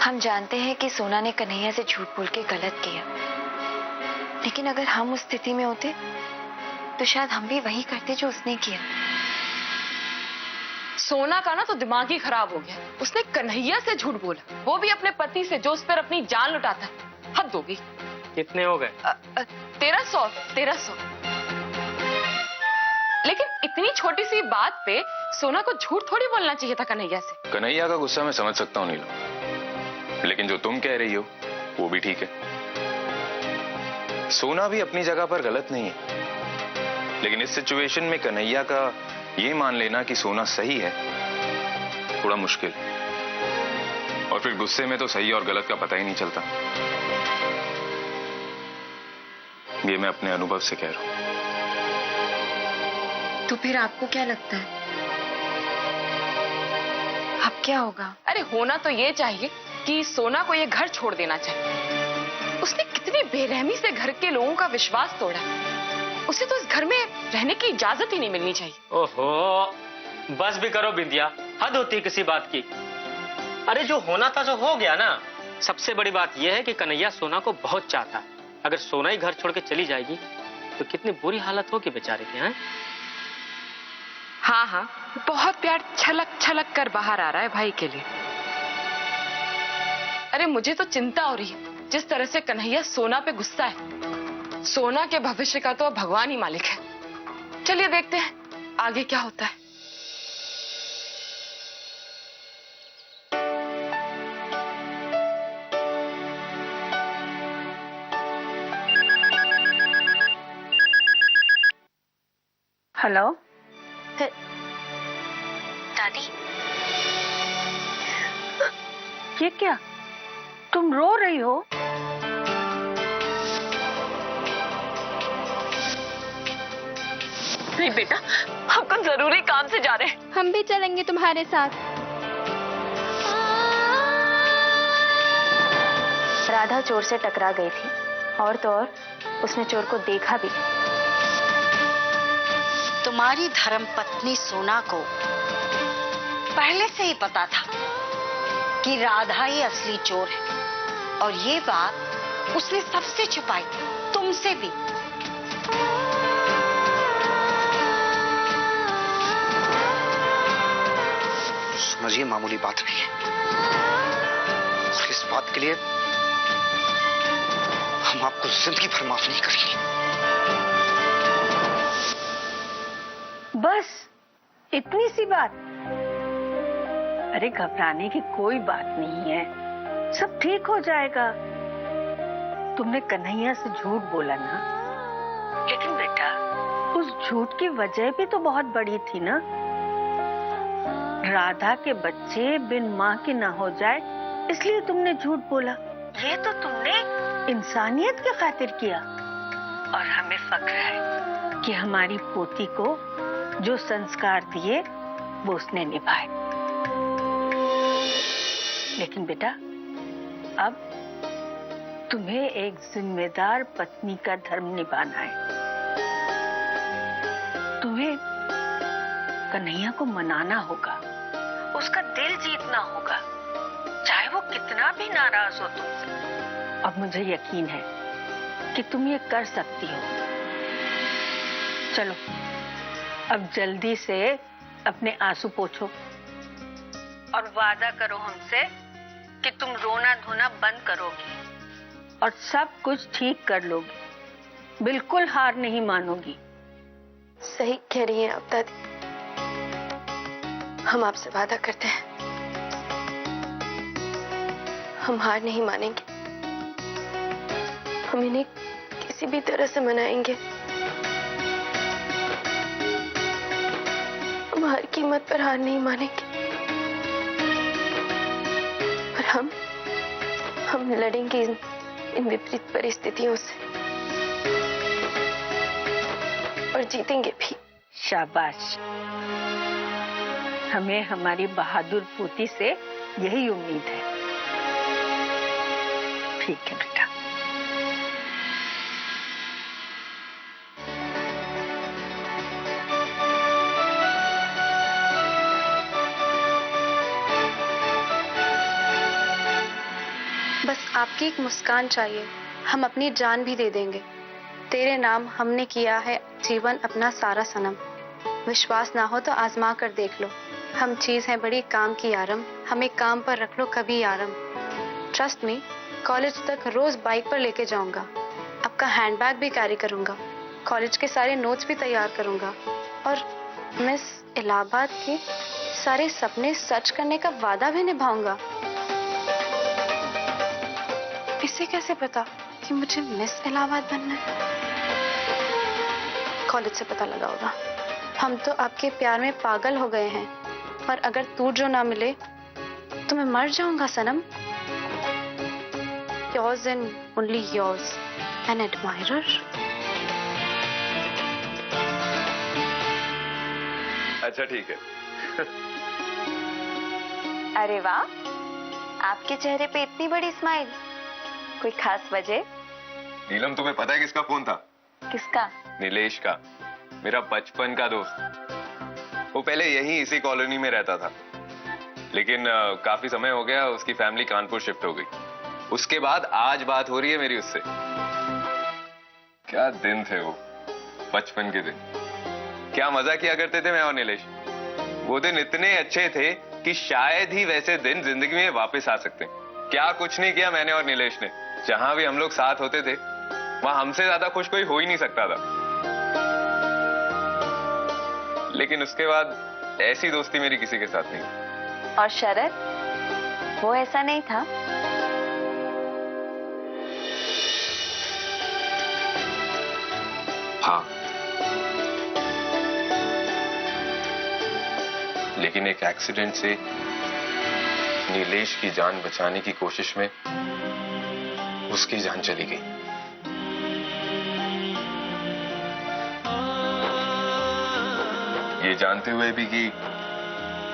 हम जानते हैं कि सोना ने कन्हैया से झूठ बोल के गलत किया, लेकिन अगर हम उस स्थिति में होते तो शायद हम भी वही करते जो उसने किया। सोना का ना तो दिमाग ही खराब हो गया। उसने कन्हैया से झूठ बोला, वो भी अपने पति से जो उस पर अपनी जान लुटाता है। हद हो गई। कितने हो गए? 1300। लेकिन इतनी छोटी सी बात पे सोना को झूठ थोड़ी बोलना चाहिए था कन्हैया से। कन्हैया का गुस्सा मैं समझ सकता हूँ नीलू, लेकिन जो तुम कह रही हो वो भी ठीक है। सोना भी अपनी जगह पर गलत नहीं है, लेकिन इस सिचुएशन में कन्हैया का ये मान लेना कि सोना सही है थोड़ा मुश्किल, और फिर गुस्से में तो सही और गलत का पता ही नहीं चलता। ये मैं अपने अनुभव से कह रहा हूं। तो फिर आपको क्या लगता है अब क्या होगा? अरे होना तो ये चाहिए कि सोना को ये घर छोड़ देना चाहिए। उसने कितनी बेरहमी से घर के लोगों का विश्वास तोड़ा। उसे तो इस घर में रहने की इजाजत ही नहीं मिलनी चाहिए। ओहो, बस भी करो बिंदिया, हद होती है किसी बात की। अरे जो होना था जो हो गया ना। सबसे बड़ी बात यह है कि कन्हैया सोना को बहुत चाहता है। अगर सोना ही घर छोड़ के चली जाएगी तो कितनी बुरी हालत होगी बेचारे की। हैं? हाँ, बहुत प्यार छलक छलक कर बाहर आ रहा है भाई के लिए। अरे मुझे तो चिंता हो रही है जिस तरह से कन्हैया सोना पे गुस्सा है। सोना के भविष्य का तो भगवान ही मालिक है। चलिए देखते हैं आगे क्या होता है। हेलो दादी, ये क्या, तुम रो रही हो? नहीं बेटा, हम कुछ जरूरी काम से जा रहे हैं। हम भी चलेंगे तुम्हारे साथ। राधा चोर से टकरा गई थी और तो और उसने चोर को देखा भी। तुम्हारी धर्मपत्नी सोना को पहले से ही पता था कि राधा ही असली चोर है, और ये बात उसने सबसे छुपाई, तुमसे भी। समझिए, मामूली बात नहीं है, और इस बात के लिए हम आपको जिंदगी भर माफ नहीं करेंगे। बस इतनी सी बात? अरे घबराने की कोई बात नहीं है, सब ठीक हो जाएगा। तुमने कन्हैया से झूठ बोला ना, लेकिन बेटा उस झूठ की वजह भी तो बहुत बड़ी थी ना। राधा के बच्चे बिन माँ के ना हो जाए, इसलिए तुमने झूठ बोला। ये तो तुमने इंसानियत की खातिर किया, और हमें फख्र है कि हमारी पोती को जो संस्कार दिए वो उसने निभाए। लेकिन बेटा अब तुम्हें एक जिम्मेदार पत्नी का धर्म निभाना है। तुम्हें कन्हैया को मनाना होगा, उसका दिल जीतना होगा, चाहे वो कितना भी नाराज हो तुमसे। अब मुझे यकीन है कि तुम ये कर सकती हो। चलो अब जल्दी से अपने आंसू पोंछो और वादा करो हमसे कि तुम रोना धोना बंद करोगी और सब कुछ ठीक कर लोगी, बिल्कुल हार नहीं मानोगी। सही कह रही हैं आप दादी, हम आपसे वादा करते हैं हम हार नहीं मानेंगे। हम इन्हें किसी भी तरह से मनाएंगे। हम हर कीमत पर हार नहीं मानेंगे, और हम लड़ेंगे इन विपरीत परिस्थितियों से, और जीतेंगे भी। शाबाश, हमें हमारी बहादुर पोती से यही उम्मीद है। ठीक है बेटा। आपकी एक मुस्कान चाहिए, हम अपनी जान भी दे देंगे। तेरे नाम हमने किया है जीवन अपना सारा सनम। विश्वास ना हो तो आजमा कर देख लो, हम चीज है बड़ी काम की यारम, हमें काम पर रख लो कभी यारम। ट्रस्ट मी, कॉलेज तक रोज बाइक पर लेके जाऊंगा, आपका हैंडबैग भी कैरी करूंगा, कॉलेज के सारे नोट्स भी तैयार करूंगा और मिस इलाहाबाद के सारे सपने सच करने का वादा भी निभाऊंगा। इसे कैसे पता कि मुझे मिस इलाहाबाद बनना है? कॉलेज से पता लगा होगा। हम तो आपके प्यार में पागल हो गए हैं, और अगर तू जो ना मिले तो मैं मर जाऊंगा सनम। Yours and only yours, an admirer. अच्छा ठीक है। अरे वाह, आपके चेहरे पे इतनी बड़ी स्माइल, कोई खास वजह? नीलम, तुम्हें पता है किसका फोन था? किसका? नीलेश का, मेरा बचपन का दोस्त। वो पहले यहीं इसी कॉलोनी में रहता था, लेकिन काफी समय हो गया, उसकी फैमिली कानपुर शिफ्ट हो गई। उसके बाद आज बात हो रही है मेरी उससे। क्या दिन थे वो, बचपन के दिन। क्या मजा किया करते थे मैं और नीलेश। वो दिन इतने अच्छे थे कि शायद ही वैसे दिन जिंदगी में वापस आ सकते। क्या कुछ नहीं किया मैंने और नीलेश ने। जहां भी हम लोग साथ होते थे, वहां हमसे ज्यादा खुश कोई हो ही नहीं सकता था। लेकिन उसके बाद ऐसी दोस्ती मेरी किसी के साथ नहीं। और शरद, वो ऐसा नहीं था? हाँ, लेकिन एक एक्सीडेंट से नीलेश की जान बचाने की कोशिश में उसकी जान चली गई। ये जानते हुए भी कि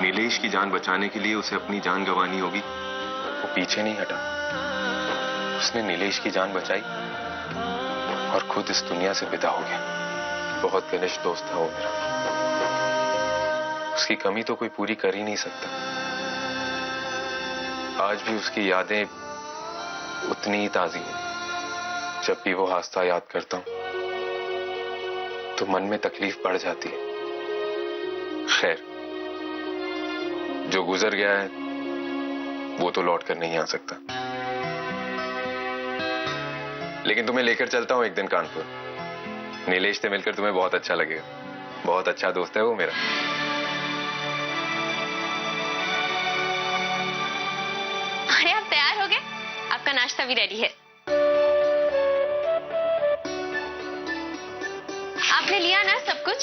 नीलेश की जान बचाने के लिए उसे अपनी जान गंवानी होगी, वो पीछे नहीं हटा। उसने नीलेश की जान बचाई और खुद इस दुनिया से विदा हो गया। बहुत घनिष्ठ दोस्त था वो मेरा। उसकी कमी तो कोई पूरी कर ही नहीं सकता। आज भी उसकी यादें उतनी ही ताजी हैं। जब भी वो हादसा याद करता हूं तो मन में तकलीफ बढ़ जाती है। खैर, जो गुजर गया है वो तो लौट कर नहीं आ सकता। लेकिन तुम्हें लेकर चलता हूं एक दिन कानपुर। नीलेश से मिलकर तुम्हें बहुत अच्छा लगेगा। बहुत अच्छा दोस्त है वो मेरा। अरे आप तैयार हो गए? आपका नाश्ता भी रेडी है। आपने लिया ना सब कुछ?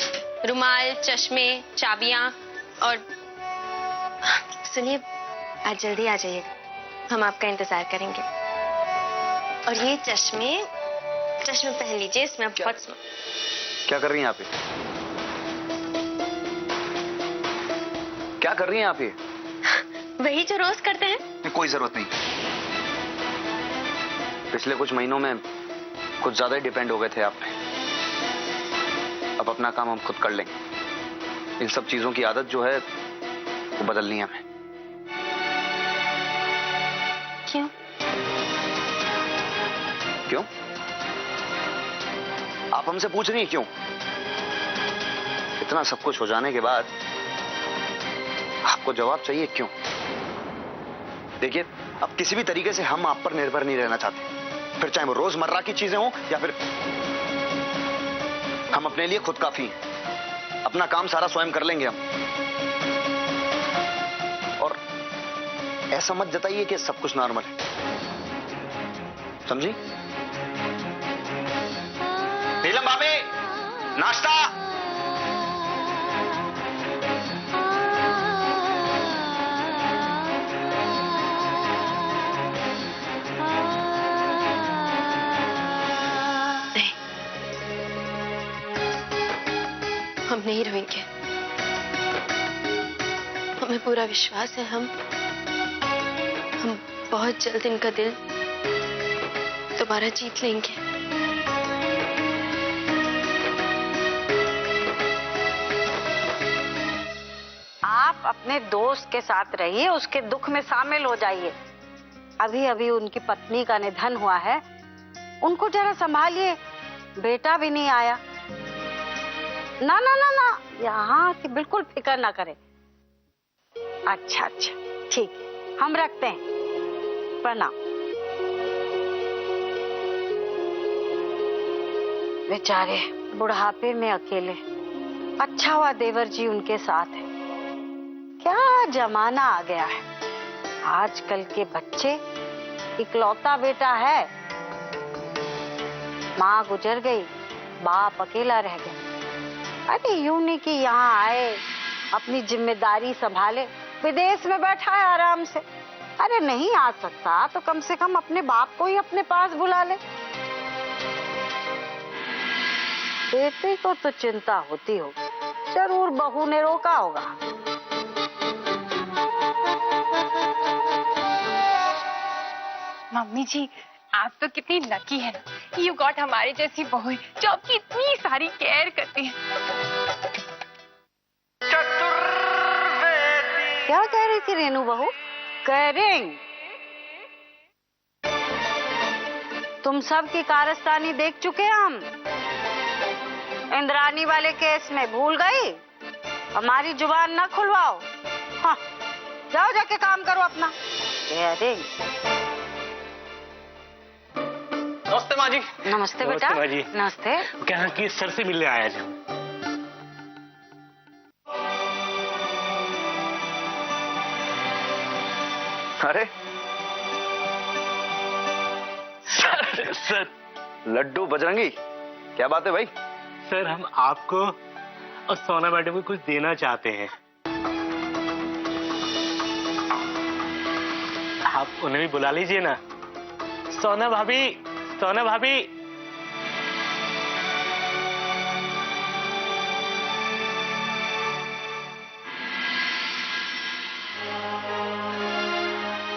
रुमाल, चश्मे, चाबियां और सुनिए, आज जल्दी आ जाइएगा, हम आपका इंतजार करेंगे। और ये चश्मे पहन लीजिए, इसमें आप बहुत क्या कर रही हैं आप ये? क्या कर रही हैं आप ये? वही जो रोज करते हैं। कोई जरूरत नहीं। पिछले कुछ महीनों में कुछ ज्यादा ही डिपेंड हो गए थे आप पे। अब अपना काम हम खुद कर लेंगे। इन सब चीजों की आदत जो है वो बदलनी है हमें। क्यों? क्यों? आप हमसे पूछ रही हैं क्यों? इतना सब कुछ हो जाने के बाद आपको जवाब चाहिए क्यों? देखिए, अब किसी भी तरीके से हम आप पर निर्भर नहीं रहना चाहते। फिर चाहे वो रोजमर्रा की चीजें हों या फिर हम अपने लिए खुद काफी हैं। अपना काम सारा स्वयं कर लेंगे हम। और ऐसा मत जताइए कि सब कुछ नॉर्मल है। समझी? नीलम भाभी, नाश्ता। हम नहीं रोएंगे। हमें पूरा विश्वास है हम बहुत जल्द इनका दिल दोबारा जीत लेंगे। आप अपने दोस्त के साथ रहिए, उसके दुख में शामिल हो जाइए। अभी अभी उनकी पत्नी का निधन हुआ है, उनको जरा संभालिए, बेटा भी नहीं आया। ना ना ना ना, यहाँ की बिल्कुल फिक्र ना करें। अच्छा अच्छा ठीक है, हम रखते हैं, प्रणाम। बेचारे बुढ़ापे में अकेले, अच्छा हुआ देवर जी उनके साथ है। क्या जमाना आ गया है, आजकल के बच्चे, इकलौता बेटा है, माँ गुजर गई, बाप अकेला रह गया। अरे यूं नहीं कि यहाँ आए, अपनी जिम्मेदारी संभाले, विदेश में बैठा है आराम से। अरे नहीं आ सकता तो कम से कम अपने बाप को ही अपने पास बुला ले। बेटे को तो चिंता होती हो, जरूर बहू ने रोका होगा। मम्मी जी, आप तो कितनी लकी है ना, यू गॉट हमारे जैसी बहू जो आपकी इतनी सारी केयर करती है। क्या कह रही थी रेनू बहू? केयरिंग? तुम सब की कारस्तानी देख चुके हैं हम। इंद्रानी वाले केस में भूल गई? हमारी जुबान न खुलवाओ। हाँ, जाओ जाके काम करो अपना। केयरिंग। नमस्ते माँ जी। नमस्ते बेटा। माँ जी। नमस्ते। क्या कि सर से मिलने आया जी। अरे सर लड्डू बजरंगी, क्या बात है भाई? सर, हम आपको और सोना मैडम को कुछ देना चाहते हैं। आप उन्हें भी बुला लीजिए ना। सोना भाभी, सोना भाभी।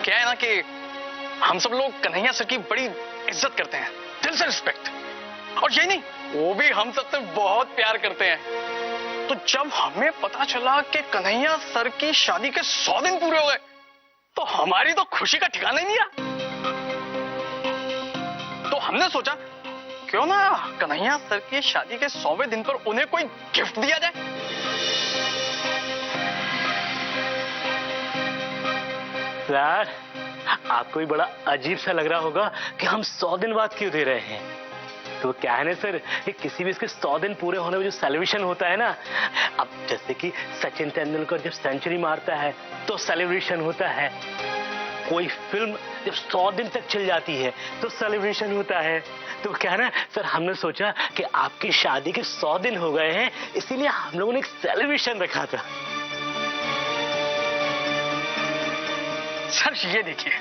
क्या है ना कि हम सब लोग कन्हैया सर की बड़ी इज्जत करते हैं, दिल से रिस्पेक्ट। और यही नहीं, वो भी हम सबसे बहुत प्यार करते हैं। तो जब हमें पता चला कि कन्हैया सर की शादी के 100 दिन पूरे हो गए, तो हमारी तो खुशी का ठिकाना ही नहीं रहा। तो हमने सोचा क्यों ना कन्हैया सर की शादी के 100वें दिन पर उन्हें कोई गिफ्ट दिया जाए। सर, आपको भी बड़ा अजीब सा लग रहा होगा कि हम 100 दिन बाद क्यों दे रहे हैं। तो क्या है ना सर, कि किसी भी इसके 100 दिन पूरे होने में जो सेलिब्रेशन होता है ना, अब जैसे कि सचिन तेंदुलकर जब सेंचुरी मारता है तो सेलिब्रेशन होता है, कोई फिल्म जब 100 दिन तक चल जाती है तो सेलिब्रेशन होता है। तो क्या है ना सर, हमने सोचा कि आपकी शादी के 100 दिन हो गए हैं, इसीलिए हम लोगों ने एक सेलिब्रेशन रखा था। सर ये देखिए,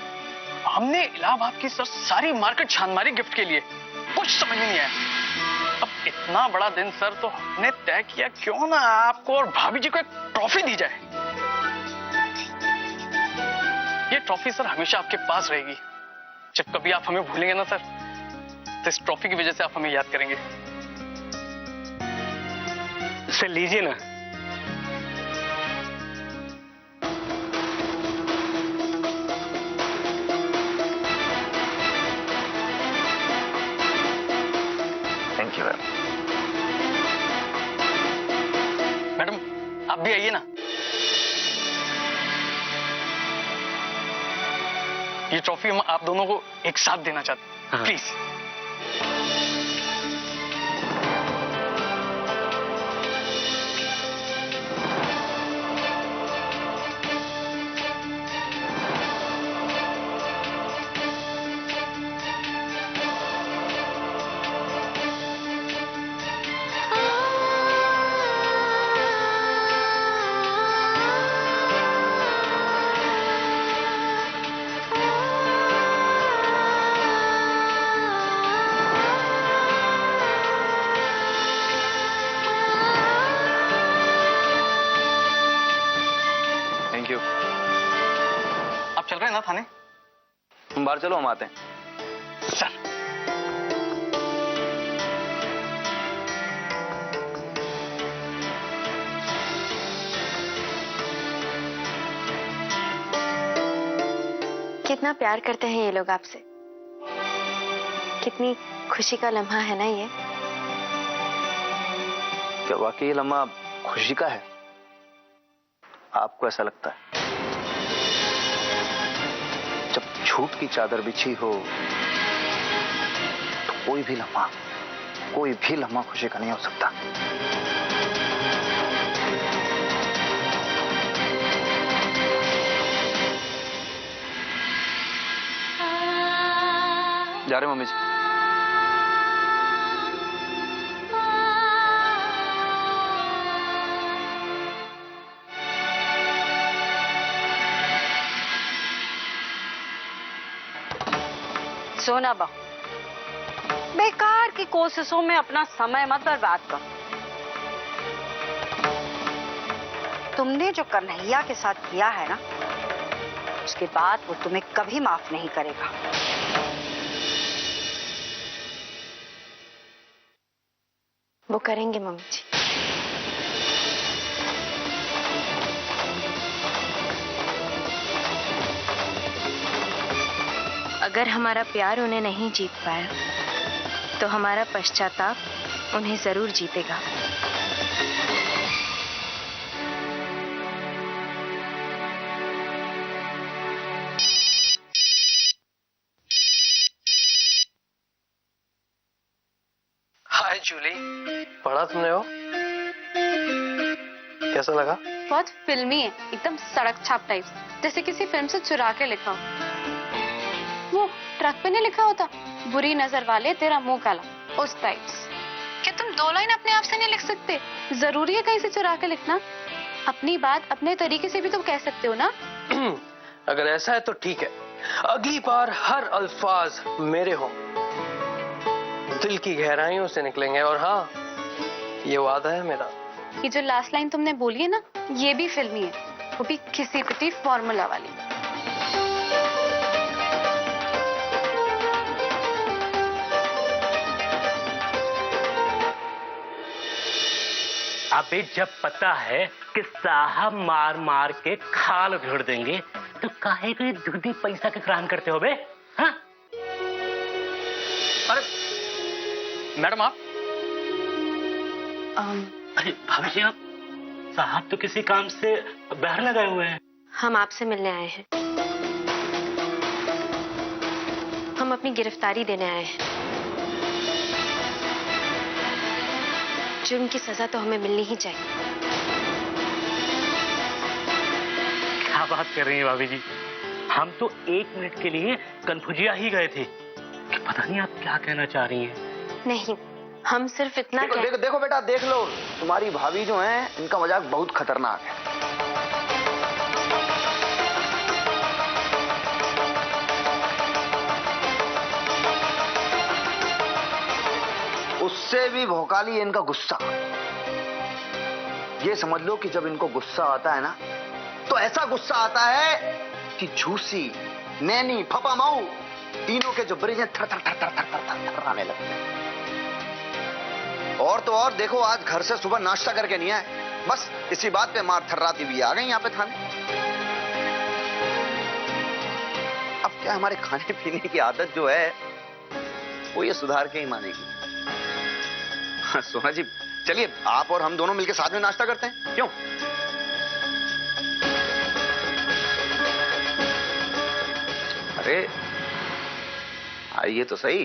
हमने इलाहाबाद की सर सारी मार्केट छान मारी गिफ्ट के लिए, कुछ समझ में नहीं आया। अब इतना बड़ा दिन सर, तो हमने तय किया क्यों ना आपको और भाभी जी को एक ट्रॉफी दी जाए। ये ट्रॉफी सर हमेशा आपके पास रहेगी। जब कभी आप हमें भूलेंगे ना सर, तो इस ट्रॉफी की वजह से आप हमें याद करेंगे। सर लीजिए ना। थैंक यू मैडम, आप भी आइए ना। ये ट्रॉफी हम आप दोनों को एक साथ देना चाहते हैं, प्लीज। Thank you. आप चल रहे हैं ना थाने? तुम बाहर चलो, हम आते हैं। सर कितना प्यार करते हैं ये लोग आपसे। कितनी खुशी का लम्हा है ना ये। क्या वाकई ये लम्हा खुशी का है? आपको ऐसा लगता है? जब झूठ की चादर बिछी हो तो कोई भी लम्हा खुशी का नहीं हो सकता। जा रहे मम्मी जी? सोना बहू, बेकार की कोशिशों में अपना समय मत बर्बाद कर। तुमने जो कन्हैया के साथ किया है ना, उसके बाद वो तुम्हें कभी माफ नहीं करेगा। वो करेंगे मम्मी जी। अगर हमारा प्यार उन्हें नहीं जीत पाया तो हमारा पश्चाताप उन्हें जरूर जीतेगा। हाय जूली, पढ़ा तुमने हो? कैसा लगा? बहुत फिल्मी है, एकदम सड़क छाप टाइप, जैसे किसी फिल्म से चुरा के लिखा हो। वो ट्रक पे नहीं लिखा होता, बुरी नजर वाले तेरा मुंह काला, उस टाइप्स। क्या तुम 2 लाइन अपने आप से नहीं लिख सकते? जरूरी है कहीं से चुरा के लिखना? अपनी बात अपने तरीके से भी तुम कह सकते हो ना। अगर ऐसा है तो ठीक है, अगली बार हर अल्फाज मेरे हों, दिल की गहराइयों से निकलेंगे। और हाँ, ये वादा है मेरा। ये जो लास्ट लाइन तुमने बोली है ना, ये भी फिल्मी है, वो भी किसी पिटी फॉर्मूला वाली। अबे जब पता है कि साहब मार मार के खाल उधेड़ देंगे तो काहे को दूधी पैसा के क्राम करते हो बे? हाँ? अरे मैडम आप? अरे भाभी जी, आप साहब तो किसी काम से बाहर लगाए हुए हैं। हम आपसे मिलने आए हैं। हम अपनी गिरफ्तारी देने आए हैं। जुर्म की सजा तो हमें मिलनी ही चाहिए। क्या बात कर रही हैं भाभी जी? हम तो 1 मिनट के लिए कन्फ्यूजिया ही गए थे कि पता नहीं आप क्या कहना चाह रही हैं। नहीं, हम सिर्फ इतना देखो बेटा, देख लो, तुम्हारी भाभी जो है, इनका मजाक बहुत खतरनाक है। उससे भी भौकाली है इनका गुस्सा। ये समझ लो कि जब इनको गुस्सा आता है ना, तो ऐसा गुस्सा आता है कि झूसी, नैनी, फपा माऊ तीनों के जो ब्रिज थर थर थर थर थर थर थर थर आने लगते हैं। और तो और देखो, आज घर से सुबह नाश्ता करके नहीं आए, बस इसी बात पे मार थर्राती भी आ गई यहाँ पे थाने। अब क्या हमारे खाने पीने की आदत जो है वो ये सुधार के ही मानेगी। हाँ, सोना जी, चलिए आप और हम दोनों मिलकर साथ में नाश्ता करते हैं, क्यों? अरे आइए तो सही।